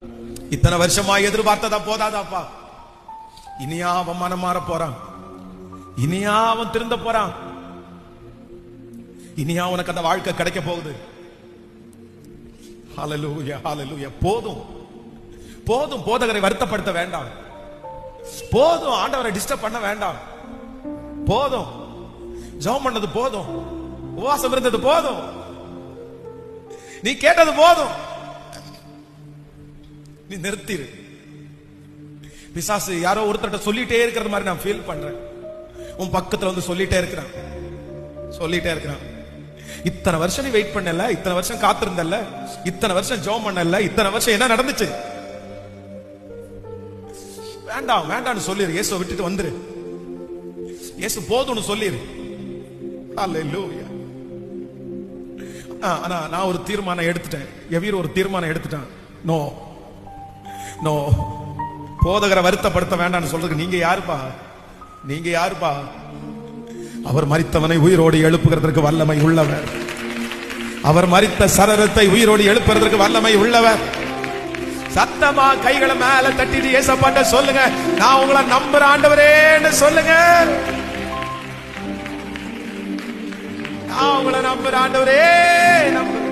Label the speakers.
Speaker 1: இத்தனை வருஷமா எதிர்பார்த்ததா போதாதாப்பா? இனியா அவன் மனம் மாற போறான், இனியா அவன் திருந்த போறான், இனியா உனக்கு அந்த வாழ்க்கை கிடைக்க போகுது. ஹல்லேலூயா, ஹல்லேலூயா. போதும் போதும், போதகரை வருத்தப்படுத்த வேண்டாம். போதும், ஆண்டவரை டிஸ்டர்ப் பண்ண வேண்டாம். போதும், ஜெபம் பண்ணது போதும், உபவாசம் இருந்தது போதும், நீ கேட்டது போதும், நீ நிறுத்திரு. பிசாசு யாரோ ஒருத்தர்ட்ட சொல்லிட்டே இருக்கிறது மாதிரி நான் ஃபீல் பண்றேன். உன் பக்கத்துல வந்து சொல்லிட்டே இருக்கிறான். இத்தனை வருஷம் நீ வெயிட் பண்ணல, இத்தனை வருஷம் காத்திருந்தல்ல, இத்தனை வருஷம் ஜெபம் பண்ணல, இத்தனை வருஷம் என்ன நடந்துச்சு? வேண்டாம் வேண்டாம்னு சொல்லிரு. இயேசுவை விட்டுட்டு வந்துரு. இயேசு போதும்னு சொல்லிரு. ஹல்லேலூயா. ஆனா நான் ஒரு தீர்மானம் எடுத்துட்டேன். எவீர் ஒரு தீர்மானம் எடுத்துட்டான். நோ நோ, போதகரை வருத்தப்படுத்த வேண்டாம்னு சொல்றதுக்கு நீங்க யாருப்பா? நீங்க யாருப்பா? அவர் மரித்தவனை உயிரோடு எழுப்புகிறதற்கு வல்லமை உள்ளவர். அவர் மரித்த சரீரத்தை உயிரோடு எழுப்புறதற்கு வல்லமை உள்ளவர். சத்தமா கைகளை மேல தட்டிட்டு ஏசப்பாட்ட சொல்லுங்க, நான் உங்களை நம்புற ஆண்டவரேன்னு சொல்லுங்க. நான் உங்களை நம்புற ஆண்டவரே நம்புறேன்.